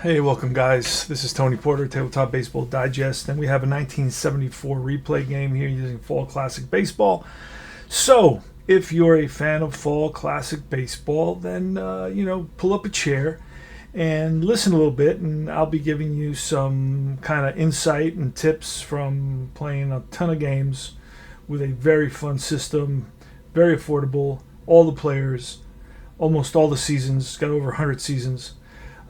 Hey, welcome guys. This is Tony Porter, Tabletop Baseball Digest, and we have a 1974 replay game here using Fall Classic Baseball. So, if you're a fan of Fall Classic Baseball, then, pull up a chair and listen a little bit, and I'll be giving you some kind of insight and tips from playing a ton of games with a very fun system, very affordable, all the players, almost all the seasons, got over 100 seasons.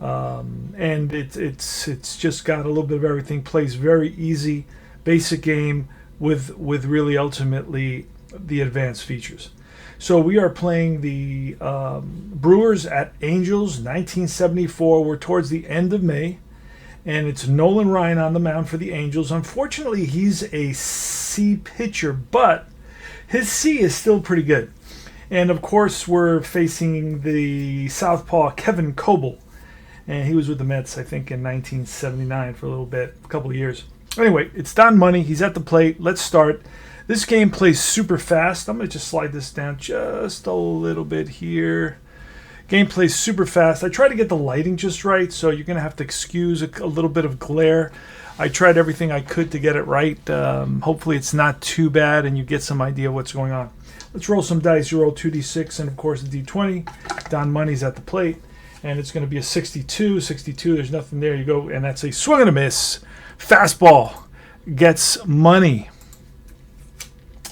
And it's just got a little bit of everything. Plays very easy, basic game with really ultimately the advanced features. So we are playing the Brewers at Angels, 1974. We're towards the end of May, and it's Nolan Ryan on the mound for the Angels. Unfortunately, he's a C pitcher, but his C is still pretty good. And of course, we're facing the southpaw Kevin Coble. And he was with the Mets, I think, in 1979 for a little bit, a couple of years. Anyway, it's Don Money. He's at the plate. Let's start. This game plays super fast. I'm going to just slide this down just a little bit here. Game plays super fast. I try to get the lighting just right, so you're going to have to excuse a little bit of glare. I tried everything I could to get it right. Hopefully it's not too bad and you get some idea what's going on. Let's roll some dice. You roll 2d6 and, of course, a d20. Don Money's at the plate. And it's going to be a 62. There's nothing there. You go, and that's a swing and a miss. Fastball gets money.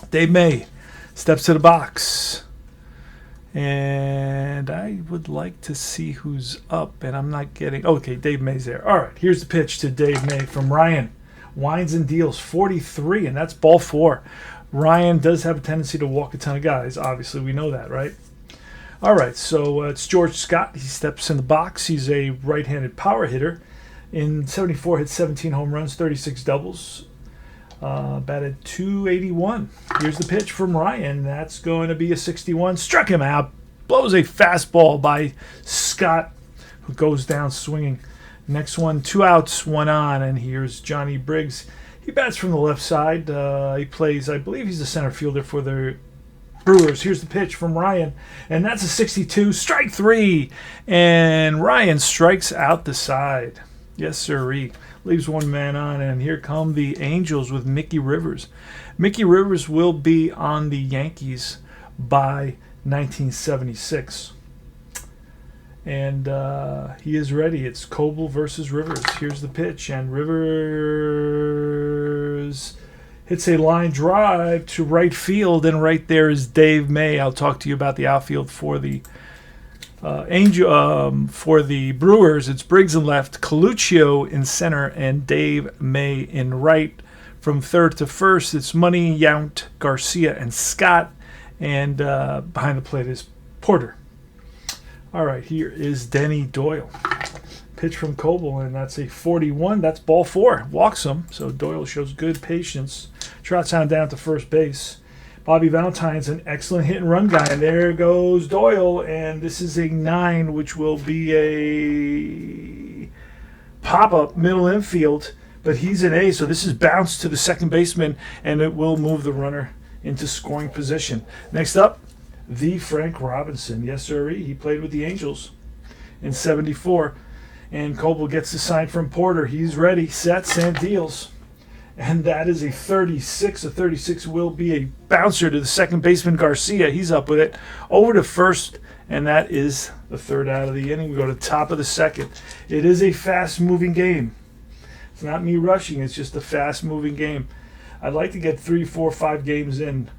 Dave May steps to the box. And I would like to see who's up, and I'm not getting... Okay, Dave May's there. All right, here's the pitch to Dave May from Ryan. Winds and deals 43, and that's ball 4. Ryan does have a tendency to walk a ton of guys. Obviously, we know that, right? All right, so it's George Scott. He steps in the box. He's a right-handed power hitter. In 74, hit 17 home runs, 36 doubles. Batted .281. Here's the pitch from Ryan. That's going to be a 61. Struck him out. Blows a fastball by Scott, who goes down swinging. Next one, 2 outs, 1 on, and here's Johnny Briggs. He bats from the left side. He plays, I believe he's the center fielder for the Brewers. Here's the pitch from Ryan, and that's a 62. Strike 3, and Ryan strikes out the side. Yes, sirree. Leaves one man on, and here come the Angels with Mickey Rivers. Mickey Rivers will be on the Yankees by 1976. And he is ready. It's Coble versus Rivers. Here's the pitch, and Rivers hits a line drive to right field, and right there is Dave May. I'll talk to you about the outfield for the for the Brewers. It's Briggs in left, Coluccio in center, and Dave May in right. From third to first, it's Money, Yount, Garcia, and Scott, and behind the plate is Porter. All right, here is Denny Doyle. Pitch from Coble, and that's a 41. That's ball 4. Walks him, so Doyle shows good patience. Trots on down to first base. Bobby Valentine's an excellent hit and run guy, and there goes Doyle, and this is a 9, which will be a pop-up middle infield, but he's an A, so this is bounced to the second baseman, and it will move the runner into scoring position. Next up, the Frank Robinson. Yes, sir, he played with the Angels in 74. And Coble gets the sign from Porter. He's ready, sets, and deals. And that is a 36. A 36 will be a bouncer to the second baseman, Garcia. He's up with it. Over to first, and that is the third out of the inning. We go to top of the second. It is a fast-moving game. It's not me rushing. It's just a fast-moving game. I'd like to get 3, 4, 5 games in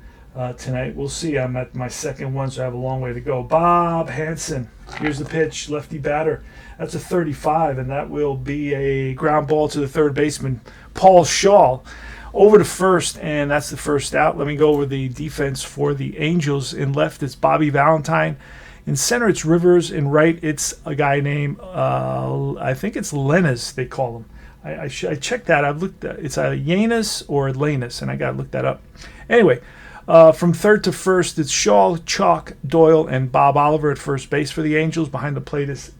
tonight. We'll see. I'm at my second one, so I have a long way to go. Bob Hansen. Here's the pitch. Lefty batter. That's a 35, and that will be a ground ball to the third baseman, Paul Shaw. Over to first, and that's the first out. Let me go over the defense for the Angels. In left, it's Bobby Valentine. In center, it's Rivers. In right, it's a guy named, I think it's Lenas, they call him. I checked that. I've looked at it's either Yannis or Lanus, and I got to look that up. Anyway, from third to first, it's Shaw, Chalk, Doyle, and Bob Oliver at first base for the Angels. Behind the plate is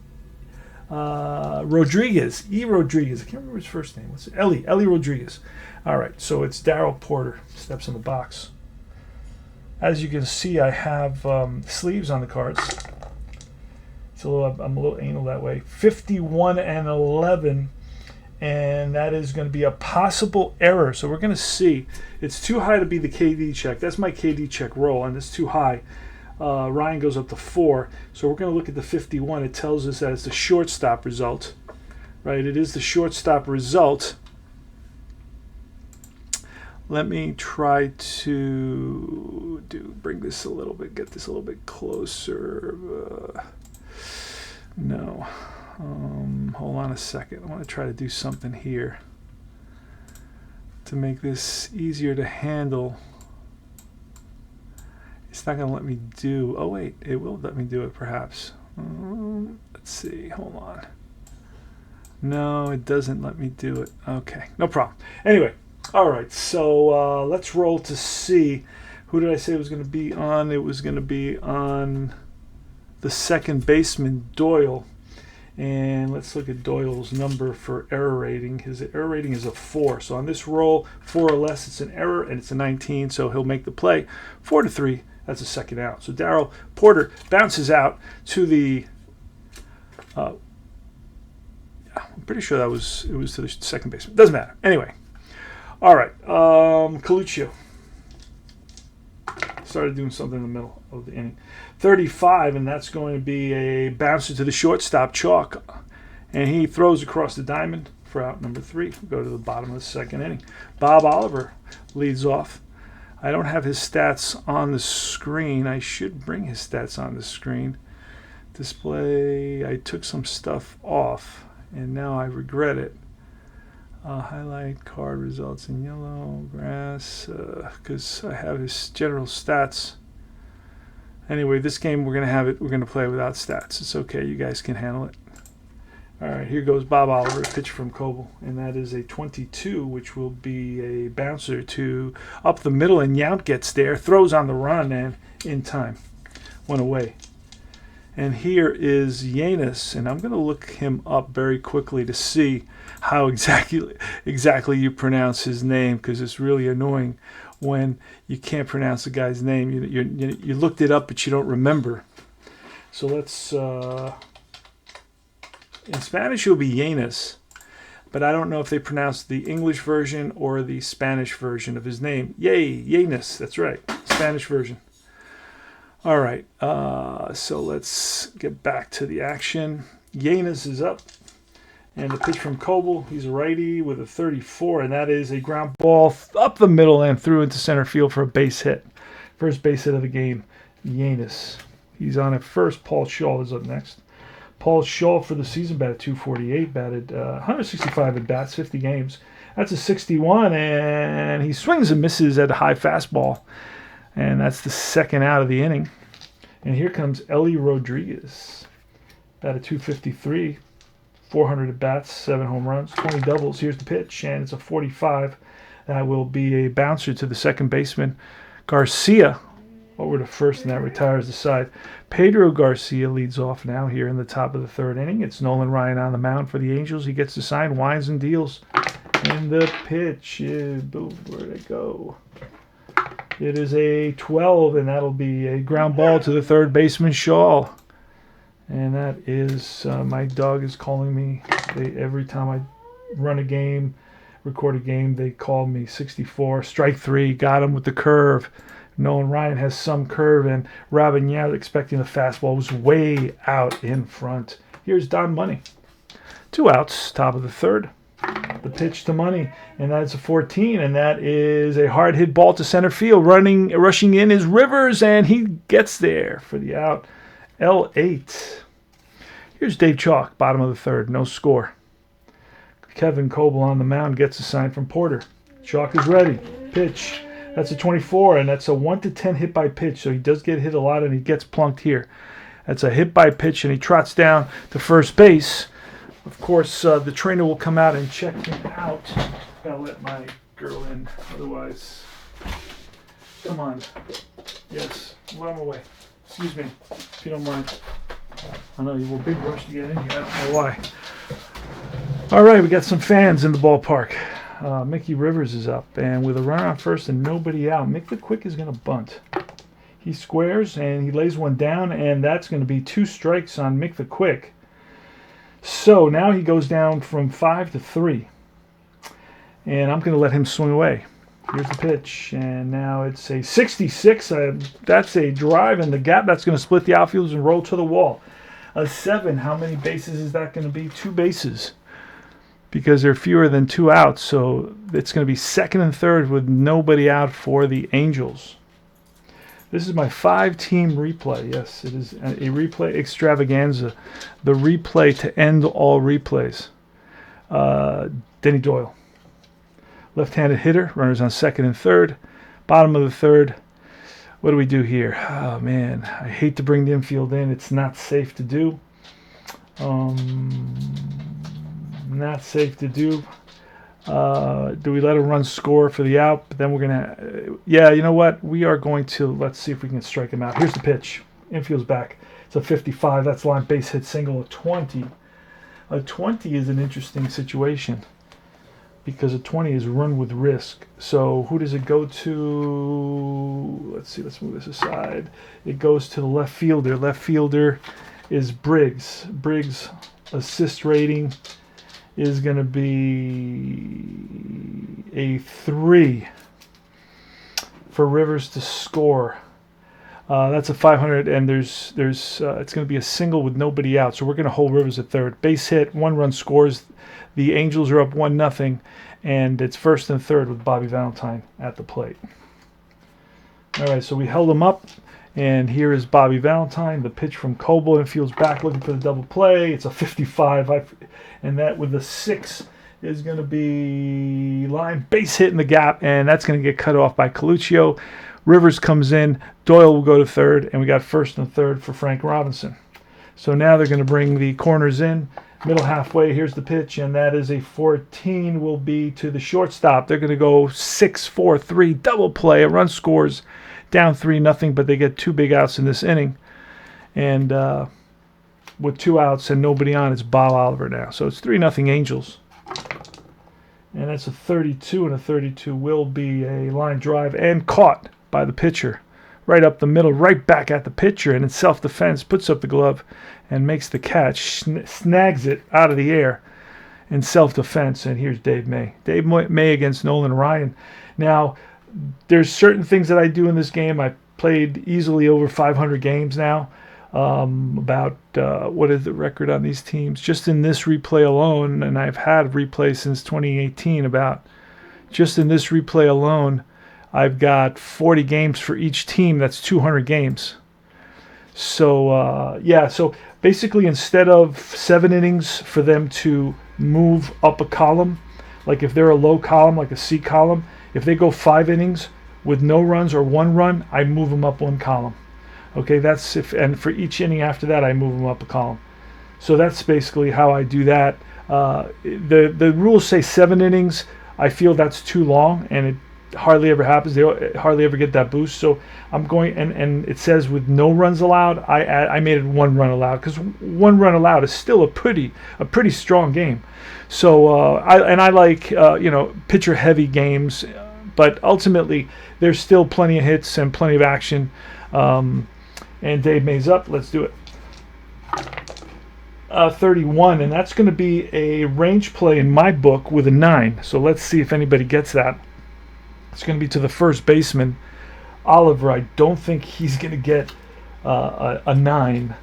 Rodriguez. Rodriguez. I can't remember his first name. What's it? Ellie Rodriguez. All right, so it's Darryl Porter. Steps in the box. As you can see, I have sleeves on the cards. I'm a little anal that way. 51-11, and that is going to be a possible error. So we're going to see. It's too high to be the KD check. That's my KD check roll, and it's too high. Ryan goes up to 4. So we're going to look at the 51. It tells us that it's the shortstop result. Right? It is the shortstop result. Let me try to bring this a little bit, get this a little bit closer. No. Hold on a second. I want to try to do something here to make this easier to handle. It's not going to let me do. Oh, wait. It will let me do it, perhaps. Let's see. Hold on. No, it doesn't let me do it. Okay. No problem. Anyway. All right, so let's roll to see. Who did I say it was going to be on? It was going to be on the second baseman, Doyle. And let's look at Doyle's number for error rating. His error rating is a 4. So on this roll, 4 or less, it's an error, and it's a 19, so he'll make the play. 4-3, that's a second out. So Darryl Porter bounces out to the... I'm pretty sure it was to the second baseman. Doesn't matter. Anyway. All right, Coluccio started doing something in the middle of the inning. 35, and that's going to be a bouncer to the shortstop, Chalk. And he throws across the diamond for out number 3. Go to the bottom of the second inning. Bob Oliver leads off. I don't have his stats on the screen. I should bring his stats on the screen. Display, I took some stuff off, and now I regret it. Highlight card results in yellow, grass, because I have his general stats. Anyway, this game we're going to play without stats. It's okay, you guys can handle it. All right, here goes Bob Oliver, pitch from Coble, and that is a 22, which will be a bouncer to up the middle, and Yount gets there, throws on the run, and in time. Went away. And here is Yannis, and I'm going to look him up very quickly to see how exactly you pronounce his name, because it's really annoying when you can't pronounce the guy's name. You looked it up, but you don't remember. So let's... in Spanish, it will be Yannis, but I don't know if they pronounce the English version or the Spanish version of his name. Yannis, that's right, Spanish version. All right, so let's get back to the action. Yannis is up, and the pitch from Coble. He's a righty with a 34, and that is a ground ball up the middle and through into center field for a base hit. First base hit of the game, Yannis. He's on at first. Paul Shaw is up next. Paul Shaw for the season batted .248, batted 165 at bats, 50 games. That's a 61, and he swings and misses at a high fastball. And that's the second out of the inning. And here comes Ellie Rodriguez. Batted .253, 400 at bats, 7 home runs, 20 doubles. Here's the pitch, and it's a 45. That will be a bouncer to the second baseman, Garcia, over to first, and that retires the side. Pedro Garcia leads off now here in the top of the third inning. It's Nolan Ryan on the mound for the Angels. He gets the sign, winds and deals. And the pitch is, boom, where'd it go? It is a 12, and that'll be a ground ball to the third baseman, Shaw. And that is, my dog is calling me. Every time I run a game, record a game, they call me 64. Strike 3, got him with the curve. Nolan Ryan has some curve, and Robin Yount, expecting the fastball, was way out in front. Here's Don Money. 2 outs, top of the third. The pitch to Money, and that's a 14, and that is a hard hit ball to center field. Rushing in is Rivers, and he gets there for the out. L8. Here's Dave Chalk, bottom of the third, no score. Kevin Coble on the mound gets a sign from Porter. Chalk is ready. Pitch. That's a 24, and that's a 1-10 hit by pitch, so he does get hit a lot, and he gets plunked here. That's a hit by pitch, and he trots down to first base. Of course, the trainer will come out and check him out. Gotta let my girl in, otherwise. Come on. Yes, well, I'm away. Excuse me, if you don't mind. I know you were a big rush to get in here. I don't know why. All right, we got some fans in the ballpark. Mickey Rivers is up, and with a runner on first and nobody out, Mick the Quick is going to bunt. He squares and he lays one down, and that's going to be 2 strikes on Mick the Quick. So now he goes down from 5 to 3. And I'm going to let him swing away. Here's the pitch, and now it's a 66. That's a drive in the gap. That's going to split the outfielders and roll to the wall. A 7. How many bases is that going to be? 2 bases. Because there are fewer than 2 outs, so it's going to be second and third with nobody out for the Angels. This is my 5-team replay. Yes, it is a replay extravaganza. The replay to end all replays. Denny Doyle. Left-handed hitter. Runners on second and third. Bottom of the third. What do we do here? Oh, man. I hate to bring the infield in. It's not safe to do. Not safe to do. Do we let a run score for the out? But then we're going to... yeah, you know what? We are going to... let's see if we can strike him out. Here's the pitch. Infield's back. It's a 55. That's line base hit single. A 20. A 20 is an interesting situation because a 20 is run with risk. So who does it go to? Let's see. Let's move this aside. It goes to the left fielder. Left fielder is Briggs. Briggs' assist rating is going to be a 3 for Rivers to score. That's a 500, and it's going to be a single with nobody out. So we're going to hold Rivers at third. Base hit, 1 run scores. The Angels are up 1-0, and it's first and third with Bobby Valentine at the plate. All right, so we held him up, and here is Bobby Valentine. The pitch from Coble, infield's back looking for the double play. It's a 55, and that with the 6 is going to be line base hit in the gap, and that's going to get cut off by Coluccio. Rivers comes in, Doyle will go to third, and we got first and third for Frank Robinson. So now they're going to bring the corners in, middle halfway. Here's the pitch, and that is a 14 will be to the shortstop. They're going to go 6-4-3, double play. A run scores, down 3-0, but they get 2 big outs in this inning. And with 2 outs and nobody on, it's Bob Oliver now. So it's 3-0 Angels. And that's a 32, and a 32 will be a line drive and caught by the pitcher. Right up the middle, right back at the pitcher, and in self-defense, puts up the glove and makes the catch, snags it out of the air in self-defense. And here's Dave May. Dave May against Nolan Ryan. Now, there's certain things that I do in this game. I played easily over 500 games now. What is the record on these teams? Just in this replay alone, and I've had replay since 2018, just in this replay alone, I've got 40 games for each team. That's 200 games. So, so basically instead of 7 innings for them to move up a column, like if they're a low column, like a C column, if they go 5 innings with no runs or 1 run, I move them up 1 column. Okay, and for each inning after that, I move them up a column. So that's basically how I do that. The rules say 7 innings. I feel that's too long, and it hardly ever happens. They hardly ever get that boost. So I'm going, and it says with no runs allowed. I made it 1 run allowed because 1 run allowed is still a pretty strong game. So I like pitcher heavy games, but ultimately there's still plenty of hits and plenty of action. And Dave May's up. Let's do it. 31, and that's going to be a range play in my book with a 9. So let's see if anybody gets that. It's going to be to the first baseman, Oliver. I don't think he's going to get a 9.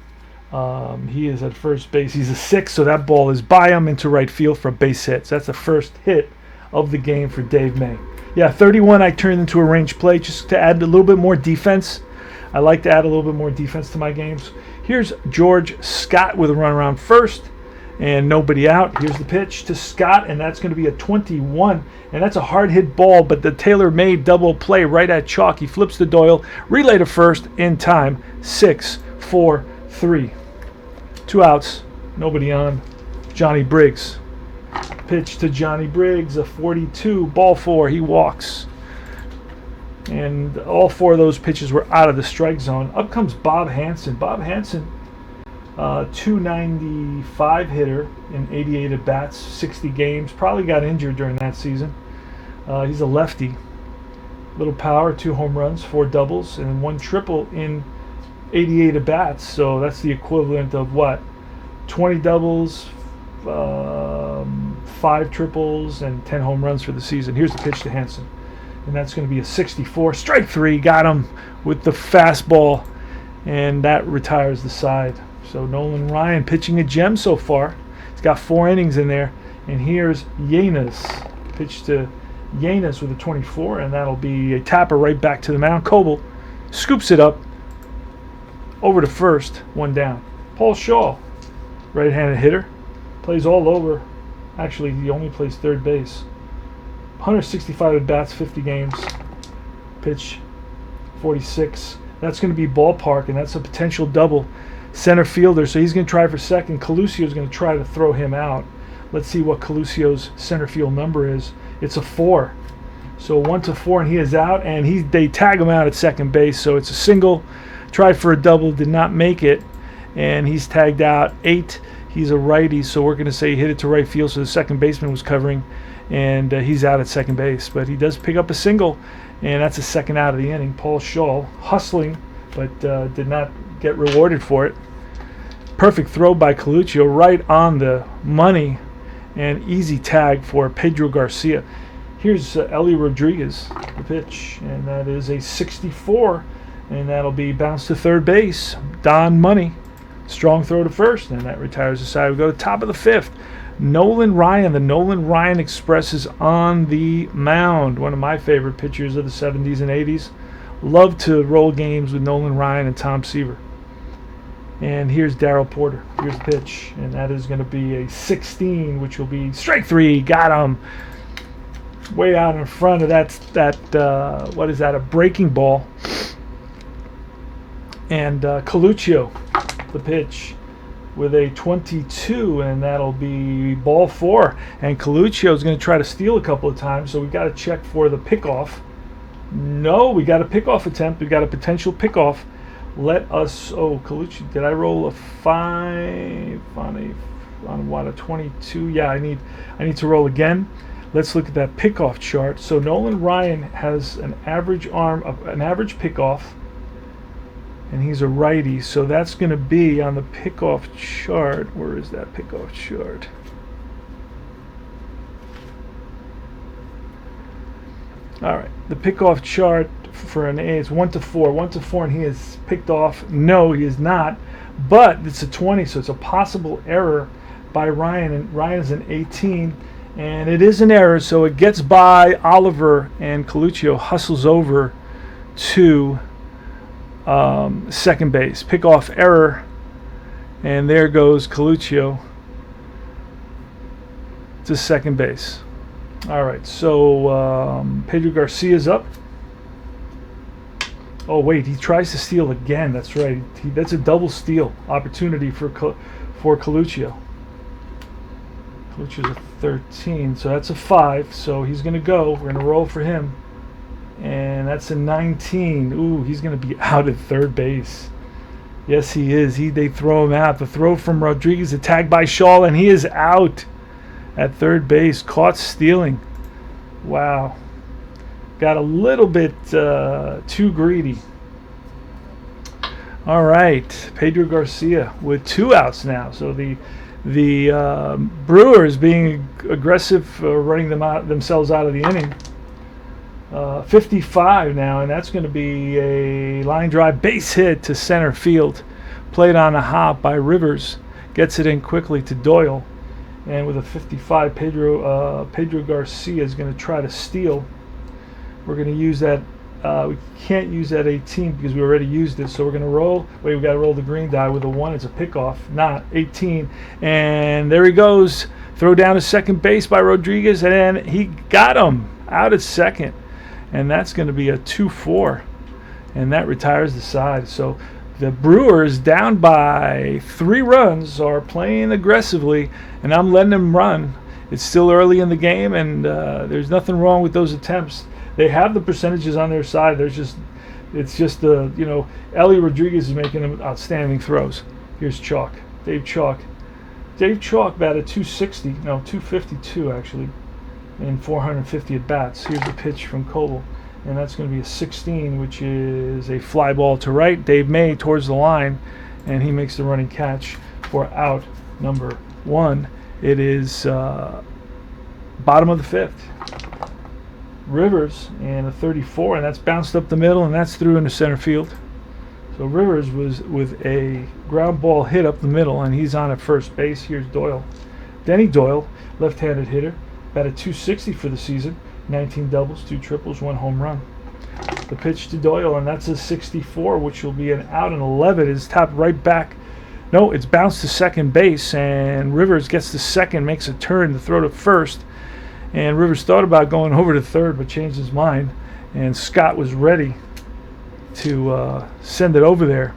He is at first base. He's a 6, so that ball is by him into right field for a base hit. So that's the first hit of the game for Dave May. Yeah, 31 I turned into a range play just to add a little bit more defense. I like to add a little bit more defense to my games. Here's George Scott with a run around first and nobody out. Here's the pitch to Scott, and that's going to be a 21. And that's a hard hit ball, but the tailor-made double play right at chalk. He flips to Doyle, relay to first in time. 6-4-3. 2 outs, nobody on. Johnny Briggs. Pitch to Johnny Briggs, a 42, ball 4. He walks. And all 4 of those pitches were out of the strike zone. Up comes Bob Hansen. Bob Hansen, 295 hitter in 88 at-bats, 60 games. Probably got injured during that season. He's a lefty. Little power, 2 home runs, 4 doubles, and 1 triple in 88 at bats. So that's the equivalent of what? 20 doubles, 5 triples, and 10 home runs for the season. Here's the pitch to Hansen, and that's going to be a 64. Strike 3. Got him with the fastball, and that retires the side. So Nolan Ryan pitching a gem so far. He's got 4 innings in there. And here's Yanes. Pitch to Yanes with a 24, and that'll be a tapper right back to the mound. Coble scoops it up over to first, 1 down. Paul Shaw, right-handed hitter, plays all over. Actually, he only plays third base. 165 at bats, 50 games. Pitch 46. That's going to be ballpark, and that's a potential double. Center fielder, so he's going to try for second. Coluccio's going to try to throw him out. Let's see what Coluccio's center field number is. It's a 4. So 1-4, and he is out, and they tag him out at second base. So it's a single. Tried for a double, did not make it, and he's tagged out 8. He's a righty, so we're going to say he hit it to right field, so the second baseman was covering, and he's out at second base. But he does pick up a single, and that's a second out of the inning. Paul Shaw hustling, but did not get rewarded for it. Perfect throw by Coluccio, right on the money, and easy tag for Pedro Garcia. Here's Ellie Rodriguez, the pitch, and that is a 64, and that'll be bounced to third base. Don Money, strong throw to first, and that retires the side. We go to top of the 5th. Nolan Ryan, the Nolan Ryan Express is on the mound. One of my favorite pitchers of the 70s and 80s. Love to roll games with Nolan Ryan and Tom Seaver. And here's Darryl Porter. Here's the pitch, and that is going to be a 16, which will be strike 3. Got him way out in front of what is that? A breaking ball. And Coluccio, the pitch, with a 22, and that'll be ball 4. And Coluccio is going to try to steal a couple of times, so we've got to check for the pickoff. No, we got a pickoff attempt. We got a potential pickoff. Let us. Oh, Coluccio, did I roll a 5 on what, a 22? Yeah, I need to roll again. Let's look at that pickoff chart. So Nolan Ryan has an average pickoff, and he's a righty. So that's going to be on the pickoff chart. Where is that pickoff chart? All right, the pickoff chart for an A is 1-4, 1-4, and he is picked off. No, he is not, but it's a 20, so it's a possible error by Ryan, and Ryan is an 18, and it is an error, so it gets by Oliver, and Coluccio hustles over to second base. Pickoff error, and there goes Coluccio to second base. All right, so Pedro Garcia's up. Oh wait, he tries to steal again. That's right. That's a double steal opportunity for Coluccio. Coluccio's a 13, so that's a 5. So he's going to go. We're going to roll for him, and that's a 19. Ooh, he's going to be out at third base. Yes, he is. They throw him out. The throw from Rodriguez, a tag by Shaw, and he is out at third base. Caught stealing. Wow. Got a little bit too greedy. All right, Pedro Garcia with 2 outs now. So the Brewers being aggressive, running themselves out of the inning. 55 now, and that's going to be a line drive base hit to center field. Played on a hop by Rivers. Gets it in quickly to Doyle. And with a 55, Pedro Garcia is going to try to steal. We're going to use that. We can't use that 18 because we already used it. So we're going to roll. Wait, we got to roll the green die with a 1. It's a pickoff, not 18. And there he goes. Throw down to second base by Rodriguez, and he got him out at second. And that's going to be a 2-4. And that retires the side. So the Brewers, down by 3 runs, are playing aggressively, and I'm letting them run. It's still early in the game, and there's nothing wrong with those attempts. They have the percentages on their side. It's just Ellie Rodriguez is making them outstanding throws. Here's Chalk, Dave Chalk. Dave Chalk batted 252 actually, in 450 at bats. Here's the pitch from Coble, and that's going to be a 16, which is a fly ball to right. Dave May towards the line, and he makes the running catch for out number 1. It is bottom of the 5th. Rivers and a 34, and that's bounced up the middle, and that's through into center field. So Rivers was with a ground ball hit up the middle, and he's on at first base. Here's Doyle. Denny Doyle, left-handed hitter, batted .260 for the season, 19 doubles, 2 triples, 1 home run. The pitch to Doyle, and that's a 64, which will be an out, and 11 is tapped right back. No, it's bounced to second base, and Rivers gets to second, makes a turn to throw to first. And Rivers thought about going over to third, but changed his mind. And Scott was ready to send it over there.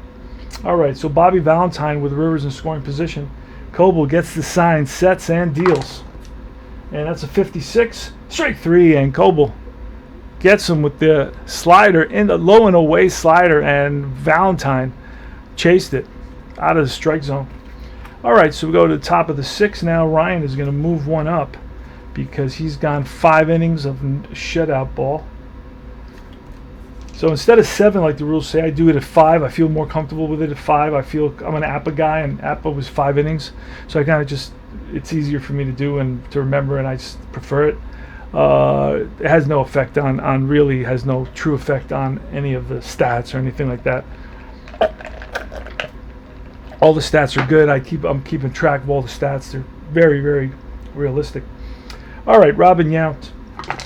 All right, so Bobby Valentine with Rivers in scoring position. Coble gets the sign, sets, and deals. And that's a 56, strike 3, and Coble gets him with the slider, in the low and away slider, and Valentine chased it out of the strike zone. All right, so we go to the top of the 6th now. Ryan is going to move one up because he's gone 5 innings of shutout ball. So instead of 7, like the rules say, I do it at 5. I feel more comfortable with it at 5. I feel I'm an APA guy, and APA was 5 innings. So I kind of just, it's easier for me to do and to remember, and I just prefer it. It has no effect on really has no true effect on any of the stats or anything like that. All the stats are good. I'm keeping track of all the stats. They're very, very realistic. All right, Robin Yount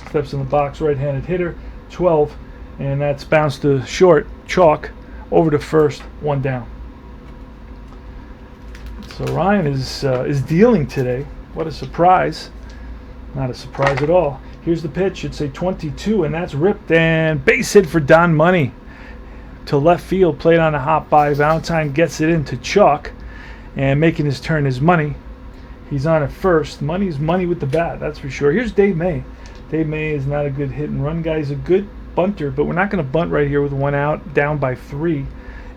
steps in the box, right-handed hitter, 12, and that's bounced to short, chalk, over to first, 1 down. So Ryan is dealing today. What a surprise. Not a surprise at all. Here's the pitch. It's a 22, and that's ripped, and base hit for Don Money to left field, played on a hop by. Valentine gets it into chalk, and making his turn is Money. He's on at first. Money's money with the bat, that's for sure. Here's Dave May. Dave May is not a good hit and run guy. He's a good bunter, but we're not going to bunt right here with 1 out, down by 3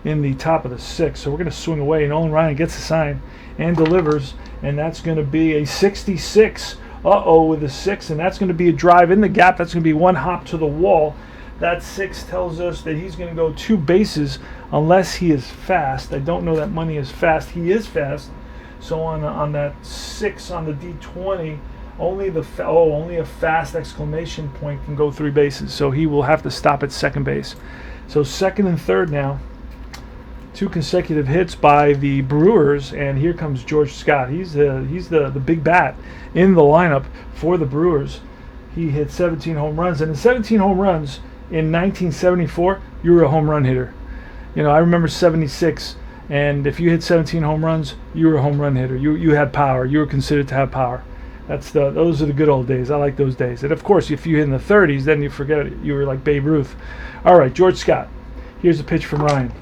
in the top of the 6th. So we're going to swing away. Nolan Ryan gets the sign and delivers, and that's going to be a 66. With a 6, and that's going to be a drive in the gap. That's going to be 1 hop to the wall. That 6 tells us that he's going to go 2 bases unless he is fast. I don't know that Money is fast. He is fast. So on that 6 on the D20, only a fast exclamation point can go 3 bases. So he will have to stop at second base. So second and third now. 2 consecutive hits by the Brewers, and here comes George Scott. He's the big bat in the lineup for the Brewers. He hit 17 home runs, and in 17 home runs in 1974, you were a home run hitter. You know, I remember 76, and if you hit 17 home runs, you were a home run hitter. You had power. You were considered to have power. Those are the good old days. I like those days. And of course, if you hit in the 30s, then you forget it. You were like Babe Ruth. All right, George Scott. Here's a pitch from Ryan.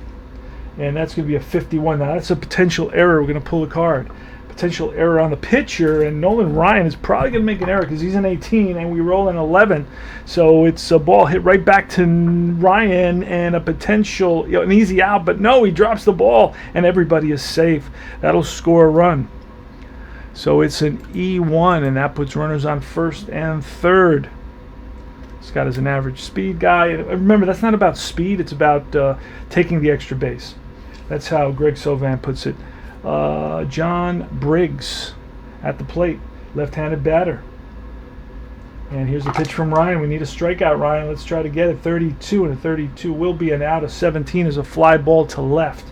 And that's going to be a 51. Now, that's a potential error. We're going to pull the card. Potential error on the pitcher, and Nolan Ryan is probably going to make an error because he's an 18, and we roll an 11. So it's a ball hit right back to Ryan, and a potential, an easy out. But no, he drops the ball, and everybody is safe. That'll score a run. So it's an E1, and that puts runners on first and third. Scott is an average speed guy. Remember, that's not about speed. It's about taking the extra base. That's how Greg Sovan puts it. John Briggs at the plate, left-handed batter. And here's a pitch from Ryan. We need a strikeout, Ryan. Let's try to get it. 32, and a 32 will be an out. A 17 is a fly ball to left.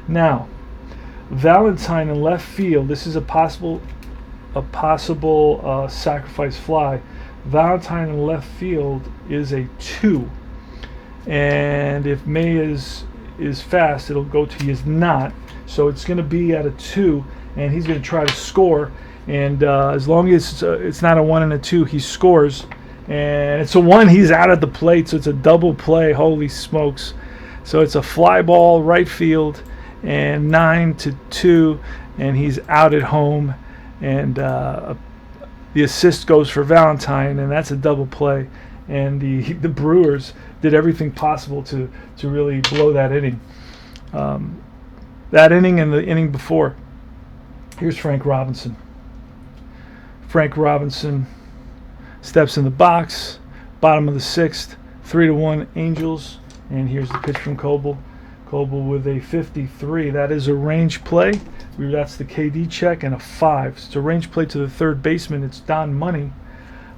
Now, Valentine in left field. This is a possible sacrifice fly. Valentine in left field is a 2. And if May is fast, it'll go to he is not. So it's going to be at a 2, and he's going to try to score. And as long as it's not a 1 and a 2, he scores. And it's a 1, he's out at the plate, so it's a double play. Holy smokes. So it's a fly ball, right field, and 9-2, and he's out at home. And the assist goes for Valentine, and that's a double play. And the Brewers did everything possible to really blow that inning. That inning and the inning before. Here's Frank Robinson. Frank Robinson steps in the box, bottom of the 6th. 3-1 Angels. And here's the pitch from Coble. Coble with a 53. That is a range play. That's the KD check and a 5. It's a range play to the third baseman. It's Don Money.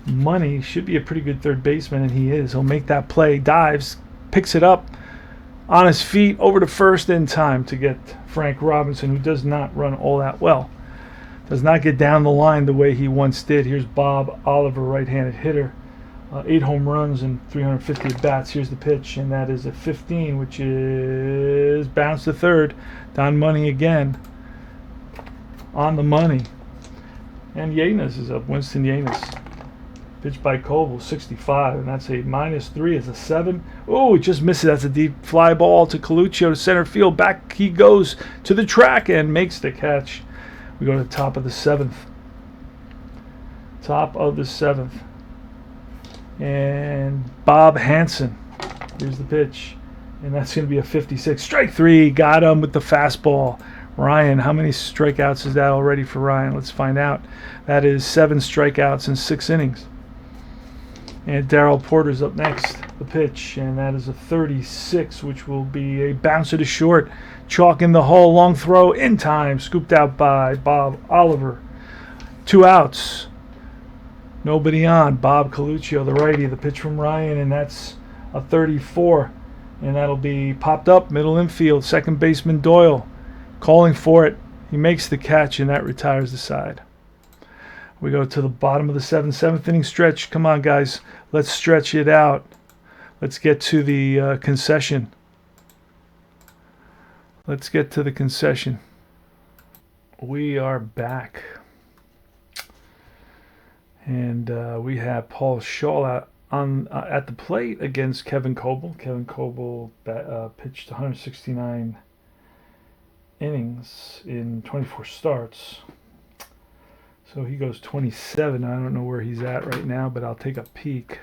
Money should be a pretty good third baseman, and he is. He'll make that play, dives, picks it up on his feet over to first in time to get Frank Robinson, who does not run all that well. Does not get down the line the way he once did. Here's Bob Oliver, right-handed hitter. 8 home runs and 350 at-bats. Here's the pitch, and that is a 15, which is bounce to third. Don Money again on the money. And Yanes is up, Winston Yanes. Pitch by Coble, 65, and that's a -3. It's a 7. Oh, it just misses. That's a deep fly ball to Coluccio to center field. Back he goes to the track and makes the catch. We go to the top of the 7th. Top of the 7th. And Bob Hansen. Here's the pitch. And that's going to be a 56. Strike 3. Got him with the fastball. Ryan, how many strikeouts is that already for Ryan? Let's find out. That is 7 strikeouts in 6 innings. And Darrell Porter's up next. The pitch. And that is a 36, which will be a bouncer to short. Chalk in the hole. Long throw in time. Scooped out by Bob Oliver. 2 outs. Nobody on. Bob Coluccio, the righty. The pitch from Ryan, and that's a 34. And that'll be popped up, middle infield. Second baseman Doyle calling for it. He makes the catch, and that retires the side. We go to the bottom of the 7th inning stretch. Come on, guys. Let's stretch it out. Let's get to the concession. Let's get to the concession. We are back. And we have Paul Shaw out at the plate against Kevin Coble. Kevin Coble pitched 169 innings in 24 starts. So he goes 27. I don't know where he's at right now, but I'll take a peek.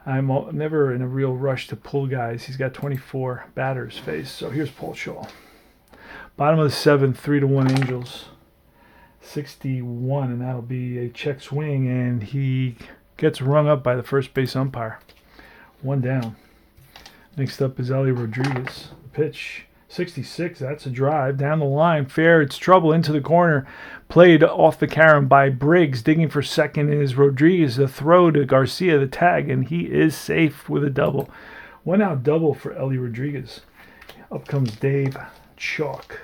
I'm never in a real rush to pull guys. He's got 24 batters faced. So here's Paul Shaw. Bottom of the 7th, 3-1 Angels. 61, and that'll be a check swing, and he gets rung up by the first base umpire. 1 down. Next up is Ellie Rodriguez. The pitch, 66, that's a drive. Down the line, fair, it's trouble, into the corner. Played off the carom by Briggs. Digging for second is Rodriguez. The throw to Garcia, the tag, and he is safe with a double. 1 out double for Ellie Rodriguez. Up comes Dave Chalk.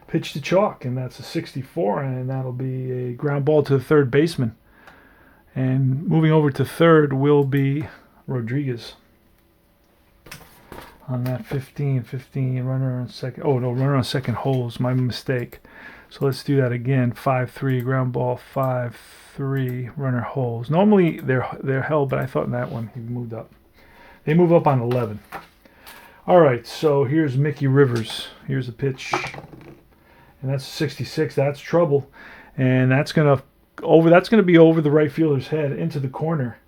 Pitch to Chalk, and that's a 64, and that'll be a ground ball to the third baseman. And moving over to third will be Rodriguez. On that 15, runner on second. Oh, no, runner on second holds. My mistake. So let's do that again. 5-3, ground ball, 5-3, runner holds. Normally they're held, but I thought in that one he moved up. They move up on 11. All right, so here's Mickey Rivers. Here's the pitch. And that's 66. That's trouble, and that's gonna be over the right fielder's head into the corner.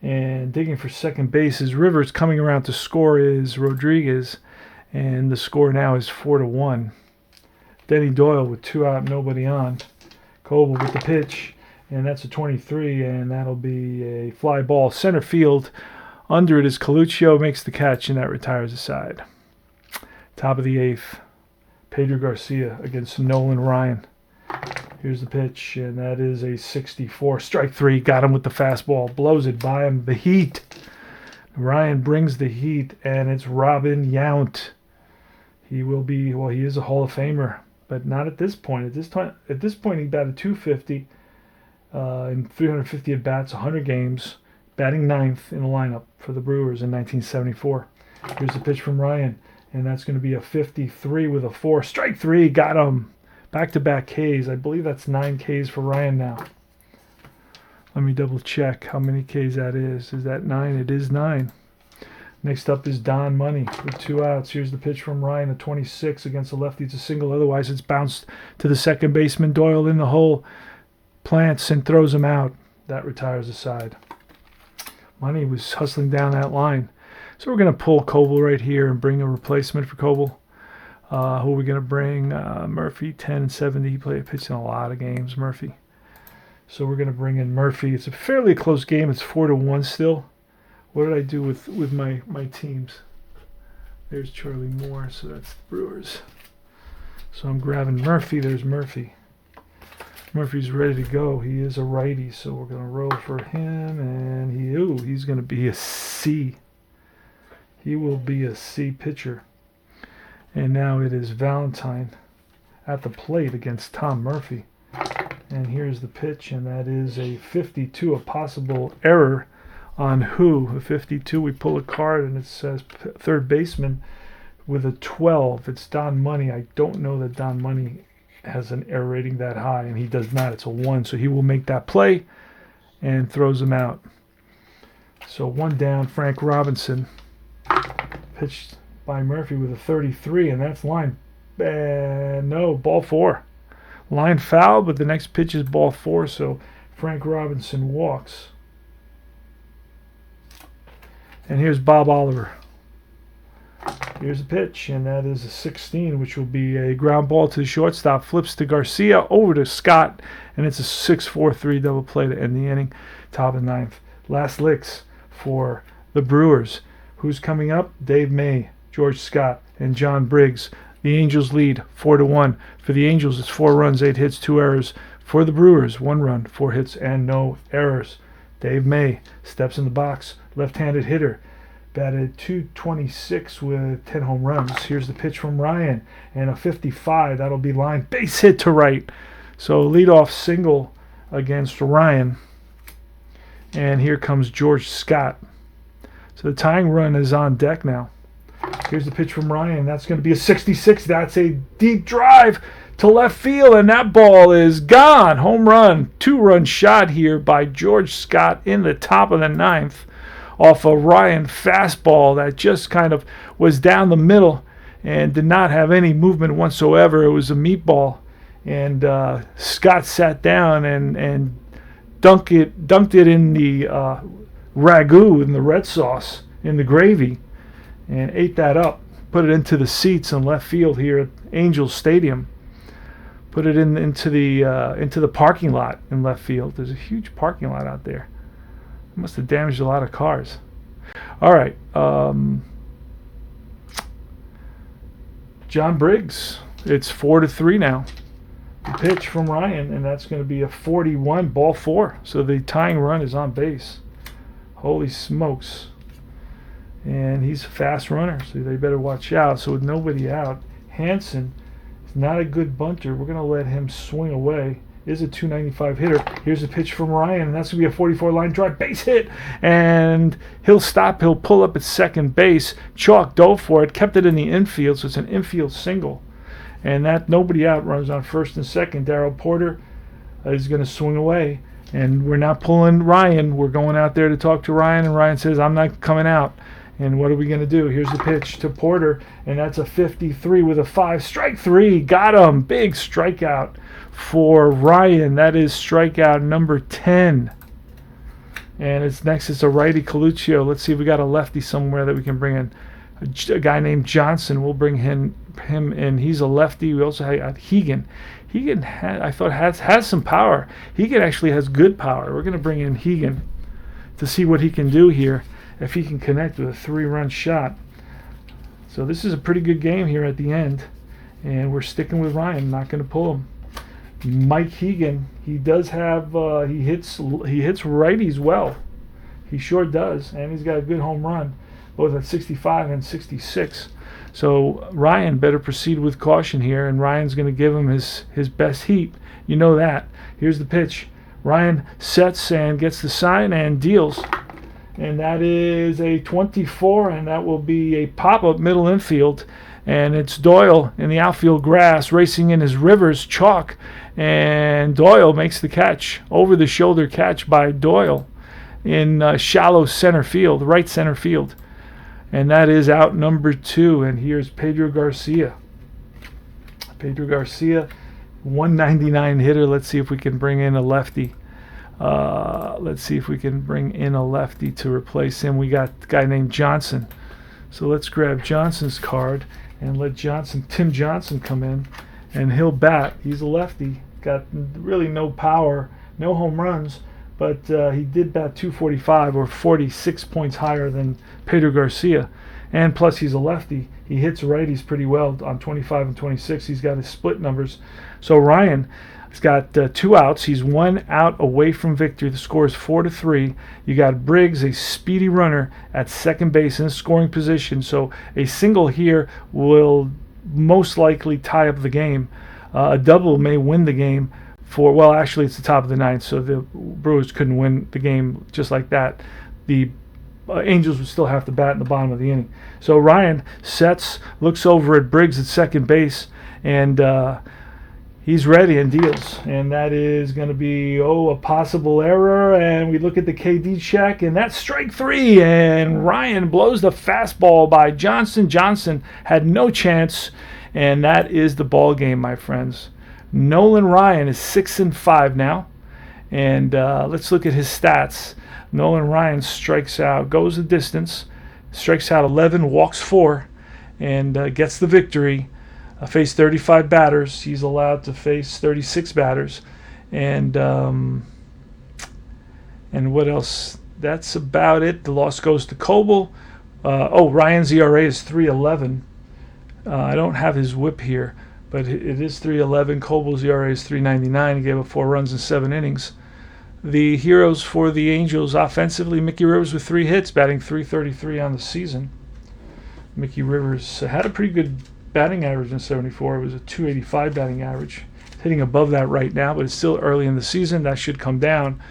And digging for second base is Rivers. Coming around to score is Rodriguez, and the score now is 4-1. Denny Doyle with 2 out, nobody on. Coble with the pitch, and that's a 23, and that'll be a fly ball center field. Under it is Coluccio, makes the catch, and that retires the side. Top of the 8th. Pedro Garcia against Nolan Ryan. Here's the pitch, and that is a 64. Strike 3. Got him with the fastball. Blows it by him. The heat. Ryan brings the heat, and it's Robin Yount. He will be, well, he is a Hall of Famer, but not at this point. At this point, he batted 250 in 350 at bats, 100 games, batting 9th in the lineup for the Brewers in 1974. Here's the pitch from Ryan. And that's going to be a 53 with a 4. Strike 3. Got him. Back-to-back Ks. I believe that's 9 Ks for Ryan now. Let me double check how many Ks that is. Is that 9? It is 9. Next up is Don Money with 2 outs. Here's the pitch from Ryan, a 26 against the lefty. It's a single. Otherwise, it's bounced to the second baseman. Doyle in the hole. Plants and throws him out. That retires the side. Money was hustling down that line. So we're going to pull Coble right here and bring a replacement for Coble. Who are we going to bring? Murphy, 10 and 70. He pitched in a lot of games, Murphy. So we're going to bring in Murphy. It's a fairly close game. It's 4-1 still. What did I do with my teams? There's Charlie Moore, so that's the Brewers. So I'm grabbing Murphy. There's Murphy. Murphy's ready to go. He is a righty, so we're going to roll for him, and he's going to be a C. He will be a C pitcher. And now it is Valentine at the plate against Tom Murphy. And here's the pitch, and that is a 52, a possible error on who? A 52, we pull a card, and it says third baseman with a 12. It's Don Money. I don't know that Don Money has an error rating that high, and he does not. It's a 1, so he will make that play and throws him out. So one down, Frank Robinson pitched by Murphy with a 33, and that's line. No, ball 4. Line foul, but the next pitch is ball 4, so Frank Robinson walks. And here's Bob Oliver. Here's a pitch, and that is a 16, which will be a ground ball to the shortstop. Flips to Garcia, over to Scott, and it's a 6-4-3 double play to end the inning. Top of the 9th. Last licks for the Brewers. Who's coming up? Dave May, George Scott, and John Briggs. The Angels lead 4-1. For the Angels, it's 4 runs, 8 hits, 2 errors. For the Brewers, 1 run, 4 hits, and no errors. Dave May steps in the box, left-handed hitter. Batted .226 with 10 home runs. Here's the pitch from Ryan, and a 55. That'll be line base hit to right. So leadoff single against Ryan. And here comes George Scott. So the tying run is on deck now. Here's the pitch from Ryan. That's going to be a 66. That's a deep drive to left field, and that ball is gone. Home run. 2-run shot here by George Scott in the top of the 9th off a Ryan fastball that just kind of was down the middle and did not have any movement whatsoever. It was a meatball, and Scott sat down and dunked it in the ragu, in the red sauce, in the gravy, and ate that up. Put it into the seats in left field here at Angels Stadium. Put it into the parking lot in left field. There's a huge parking lot out there. It must have damaged a lot of cars. All right. John Briggs. It's 4-3 now. The pitch from Ryan, and that's going to be a 41, ball 4. So the tying run is on base. Holy smokes. And he's a fast runner, so they better watch out. So with nobody out, Hansen is not a good bunter. We're going to let him swing away. Is a .295 hitter. Here's a pitch from Ryan, and that's going to be a 44 line drive, base hit, and he'll stop. He'll pull up at second base. Chalk dove for it, kept it in the infield, so it's an infield single. And that nobody out, runs on first and second. Darryl Porter is going to swing away, and we're not pulling Ryan. We're going out there to talk to Ryan, and Ryan says, I'm not coming out. And what are we going to do? Here's the pitch to Porter, and that's a 53 with a 5. Strike 3. Got him. Big strikeout for Ryan. That is strikeout number 10. And it's a righty, Coluccio. Let's see if we got a lefty somewhere that we can bring in. A guy named Johnson. We'll bring him in. He's a lefty. We also have Hegan. Hegan, I thought, has some power. Hegan actually has good power. We're going to bring in Hegan to see what he can do here, if he can connect with a 3-run shot. So this is a pretty good game here at the end, and we're sticking with Ryan, not going to pull him. Mike Hegan, he does have he hits righties well. He sure does, and he's got a good home run, both at 65 and 66. So Ryan better proceed with caution here, and Ryan's going to give him his best heat. You know that. Here's the pitch. Ryan sets and gets the sign and deals. And that is a 24, and that will be a pop-up middle infield. And it's Doyle in the outfield grass, racing in his Rivers chalk. And Doyle makes the catch, over-the-shoulder catch by Doyle in shallow center field, right center field. And that is out number 2. And here's Pedro Garcia. Pedro Garcia, 199 hitter. Let's see if we can bring in a lefty. Let's see if we can bring in a lefty to replace him. We got a guy named Johnson. So let's grab Johnson's card and let Tim Johnson come in, and he'll bat. He's a lefty. Got really no power, no home runs, but he did bat 245, or 46 points higher than Pedro Garcia. And plus, he's a lefty. He hits righties pretty well on 25 and 26. He's got his split numbers. So Ryan has got 2 outs. He's 1 out away from victory. The score is 4-3. You got Briggs, a speedy runner at second base in scoring position. So a single here will most likely tie up the game. A double may win the game. Well, actually, it's the top of the ninth, so the Brewers couldn't win the game just like that. The Angels would still have to bat in the bottom of the inning. So Ryan sets, looks over at Briggs at second base, and he's ready and deals. And that is going to be, a possible error. And we look at the KD check, and that's strike 3. And Ryan blows the fastball by Johnson. Johnson had no chance, and that is the ball game, my friends. Nolan Ryan is 6-5 now. And let's look at his stats. Nolan Ryan strikes out, goes the distance, strikes out 11, walks 4, and gets the victory. Faced 35 batters. He's allowed to face 36 batters. And what else? That's about it. The loss goes to Coble. Ryan's ERA is 3.11. I don't have his whip here, but it is 3.11. Coble's ERA is 3.99. He gave up 4 runs in 7 innings. The heroes for the Angels offensively, Mickey Rivers with 3 hits, batting .333 on the season. Mickey Rivers had a pretty good batting average in 74. It was a .285 batting average. Hitting above that right now, but it's still early in the season. That should come down.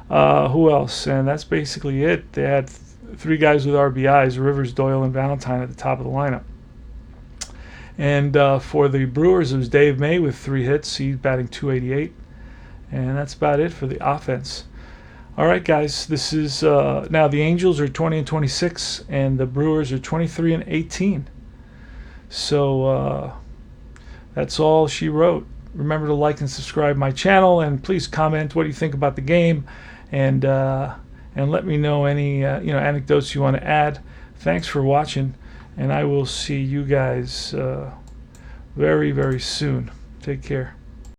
Who else? And that's basically it. They had 3 guys with RBIs, Rivers, Doyle, and Valentine at the top of the lineup. And for the Brewers, it was Dave May with 3 hits. He's batting .288. And that's about it for the offense. All right, guys. This is now the Angels are 20-26, and the Brewers are 23-18. So that's all she wrote. Remember to like and subscribe my channel, and please comment what you think about the game, and let me know any anecdotes you want to add. Thanks for watching, and I will see you guys very, very soon. Take care.